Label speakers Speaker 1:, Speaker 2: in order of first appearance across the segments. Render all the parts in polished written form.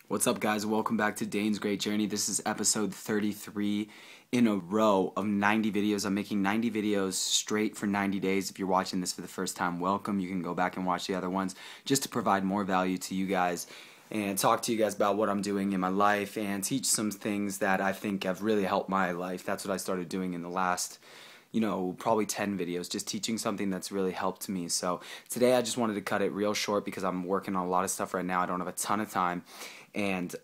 Speaker 1: What's up, guys? Welcome back to Dane's Great Journey. This is episode 33 in a row of 90 videos. I'm making 90 videos straight for 90 days. If you're watching this for the first time, welcome. You can go back and watch the other ones just to provide more value to you guys and talk to you guys about what I'm doing in my life and teach some things that I think have really helped my life. That's what I started doing in the last probably 10 videos, just teaching something that's really helped me. So today I just wanted to cut it real short because I'm working on a lot of stuff right now. I don't have a ton of time. And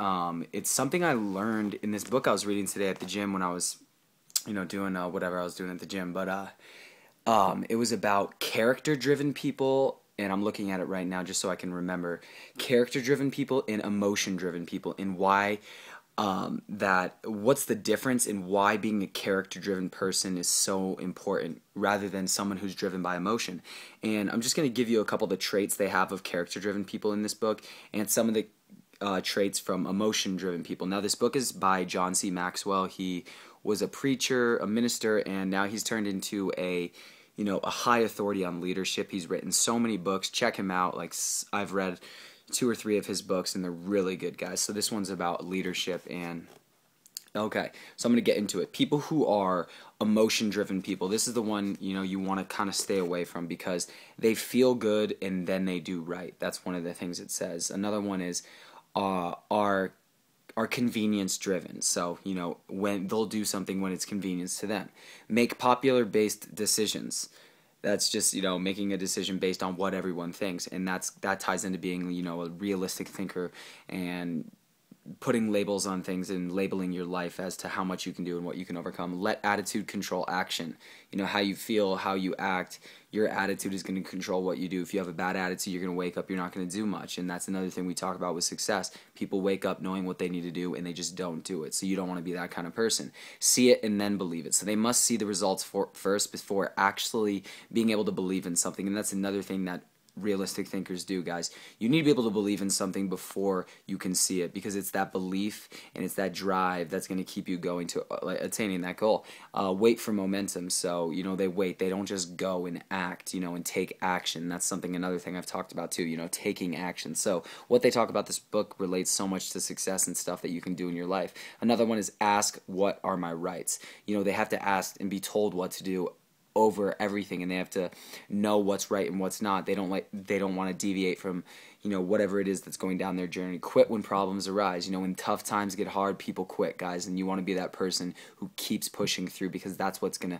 Speaker 1: it's something I learned in this book I was reading today at the gym when I was, doing whatever I was doing at the gym. But it was about character-driven people, and I'm looking at it right now just so I can remember. Character-driven people and emotion-driven people, and why what's the difference in why being a character-driven person is so important rather than someone who's driven by emotion. And I'm just going to give you a couple of the traits they have of character-driven people in this book and some of the traits from emotion-driven people. Now, this book is by John C. Maxwell. He was a preacher, a minister, and now he's turned into a high authority on leadership. He's written so many books. Check him out. I've read 2 or 3 of his books, and they're really good, guys. So this one's about leadership. And okay, so I'm going to get into it. People who are emotion-driven people, this is the one you want to kind of stay away from because they feel good and then they do right. That's one of the things it says. Another one is are convenience driven. So when they'll do something when it's convenience to them. Make popular based decisions. That's just making a decision based on what everyone thinks, and that ties into being a realistic thinker and putting labels on things and labeling your life as to how much you can do and what you can overcome. Let attitude control action. How you feel, how you act, your attitude is going to control what you do. If you have a bad attitude, you're going to wake up, you're not going to do much. And that's another thing we talk about with success. People wake up knowing what they need to do and they just don't do it. So you don't want to be that kind of person. See it and then believe it. So they must see the results first before actually being able to believe in something. And that's another thing that realistic thinkers do, guys. You need to be able to believe in something before you can see it, because it's that belief and it's that drive that's going to keep you going to attaining that goal. Wait for momentum. So they wait. They don't just go and act, and take action. That's another thing I've talked about too, taking action. So what they talk about this book relates so much to success and stuff that you can do in your life. Another one is ask, what are my rights? They have to ask and be told what to do over everything, and they have to know what's right and what's not. They don't want to deviate from whatever it is that's going down their journey. Quit when problems arise. When tough times get hard, people quit, guys, and you want to be that person who keeps pushing through, because that's what's gonna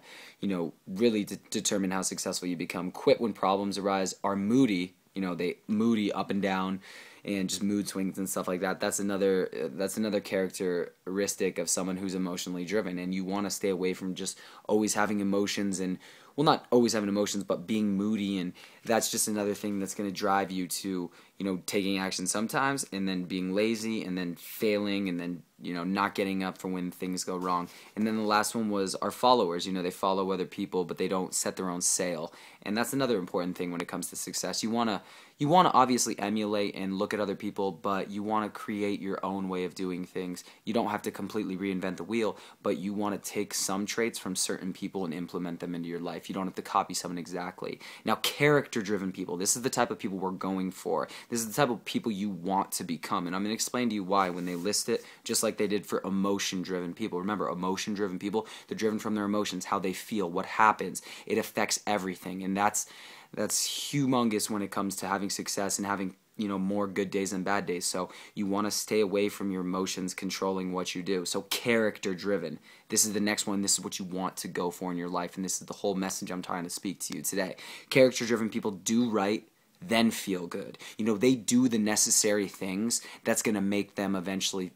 Speaker 1: really determine how successful you become. Quit when problems arise. Are moody. They moody up and down and just mood swings and stuff like that. That's another characteristic of someone who's emotionally driven, and you want to stay away from just always having emotions and, well, not always having emotions, but being moody. And that's just another thing that's going to drive you to taking action sometimes, and then being lazy, and then failing, and then not getting up for when things go wrong. And then the last one was our followers. They follow other people, but they don't set their own sail. And that's another important thing when it comes to success. You want to obviously emulate and look at other people, but you want to create your own way of doing things. You don't have to completely reinvent the wheel, but you want to take some traits from certain people and implement them into your life. You don't have to copy someone exactly. Now, character-driven people, this is the type of people we're going for. This is the type of people you want to become, and I'm going to explain to you why when they list it, just like they did for emotion-driven people. Remember, emotion-driven people, they're driven from their emotions, how they feel, what happens. It affects everything, and that's humongous when it comes to having success and having more good days than bad days. So you want to stay away from your emotions controlling what you do. So character driven, this is the next one. This is what you want to go for in your life, and this is the whole message I'm trying to speak to you today. Character driven people do right, then feel good. They do the necessary things that's going to make them eventually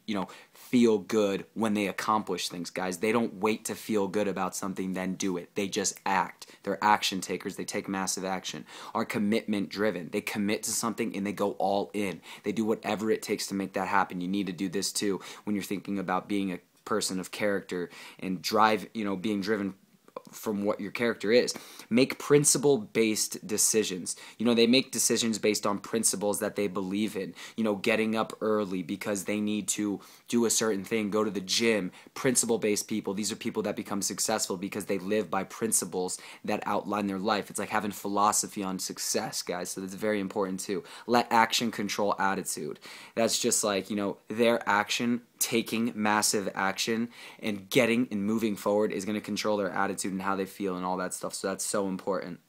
Speaker 1: feel good when they accomplish things, guys. They don't wait to feel good about something then do it. They just act. They're action takers. They take massive action. Are commitment driven. They commit to something and they go all in. They do whatever it takes to make that happen. You need to do this too when you're thinking about being a person of character and drive, being driven from what your character is. Make principle-based decisions. They make decisions based on principles that they believe in. Getting up early because they need to do a certain thing, go to the gym. Principle-based people, these are people that become successful because they live by principles that outline their life. It's like having philosophy on success, guys, so that's very important too. Let action control attitude. That's just like, their action, taking massive action and getting and moving forward is going to control their attitude and how they feel and all that stuff. So that's so important.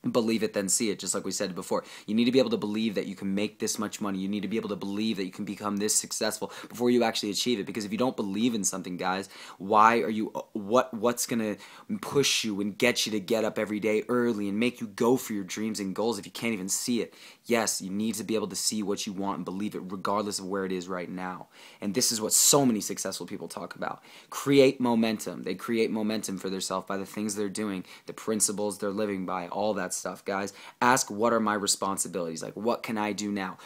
Speaker 1: Believe it, then see it, just like we said before. You need to be able to believe that you can make this much money. You need to be able to believe that you can become this successful before you actually achieve it. Because if you don't believe in something, guys, why are you, what's going to push you and get you to get up every day early and make you go for your dreams and goals if you can't even see it? Yes, you need to be able to see what you want and believe it regardless of where it is right now. And this is what so many successful people talk about. Create momentum. They create momentum for themselves by the things they're doing, the principles they're living by, all that stuff, guys. Ask, what are my responsibilities? Like, what can I do now?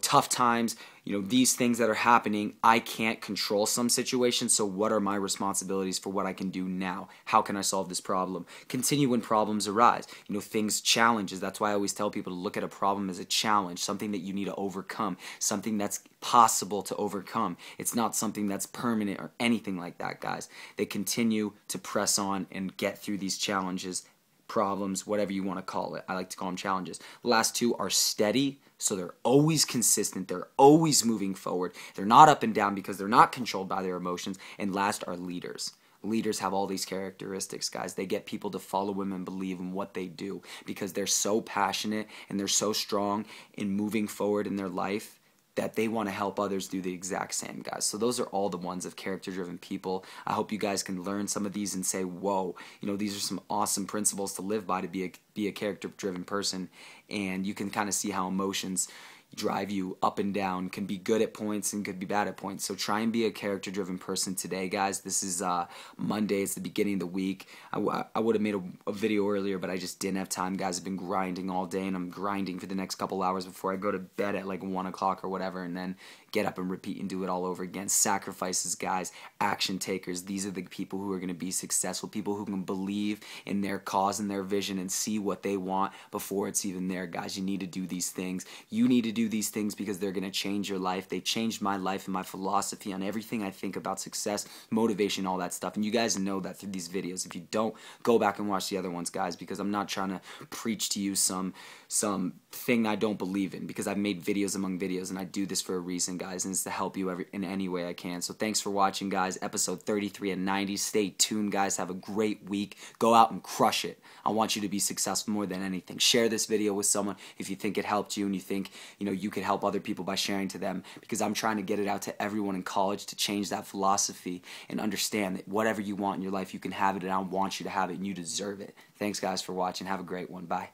Speaker 1: Tough times, these things that are happening, I can't control some situations, so what are my responsibilities for what I can do now? How can I solve this problem? Continue when problems arise. Challenges. That's why I always tell people to look at a problem as a challenge, something that you need to overcome, something that's possible to overcome. It's not something that's permanent or anything like that, guys. They continue to press on and get through these challenges, problems, whatever you want to call it. I like to call them challenges. The last two are steady, so they're always consistent. They're always moving forward. They're not up and down because they're not controlled by their emotions. And last are leaders. Leaders have all these characteristics, guys. They get people to follow them and believe in what they do because they're so passionate and they're so strong in moving forward in their life that they want to help others do the exact same, guys. So those are all the ones of character-driven people. I hope you guys can learn some of these and say, whoa, these are some awesome principles to live by to be a character-driven person. And you can kind of see how emotions drive you up and down, can be good at points and could be bad at points. So try and be a character-driven person today, guys. This is Monday. It's the beginning of the week. I would have made a video earlier, but I just didn't have time, guys. I've been grinding all day, and I'm grinding for the next couple hours before I go to bed at like 1 o'clock or whatever, and then get up and repeat and do it all over again. Sacrifices, guys. Action takers. These are the people who are going to be successful, people who can believe in their cause and their vision and see what they want before it's even there, guys. You need to do these things. You need to do these things because they're going to change your life. They changed my life and my philosophy on everything I think about success, motivation, all that stuff. And you guys know that through these videos. If you don't, go back and watch the other ones, guys, because I'm not trying to preach to you some thing I don't believe in, because I've made videos among videos, and I do this for a reason, guys, and it's to help you in any way I can. So thanks for watching, guys. Episode 33 and 90. Stay tuned, guys. Have a great week. Go out and crush it. I want you to be successful more than anything. Share this video with someone if you think it helped you and you think you could help other people by sharing to them, because I'm trying to get it out to everyone in college to change that philosophy and understand that whatever you want in your life, you can have it, and I want you to have it, and you deserve it. Thanks, guys, for watching. Have a great one. Bye.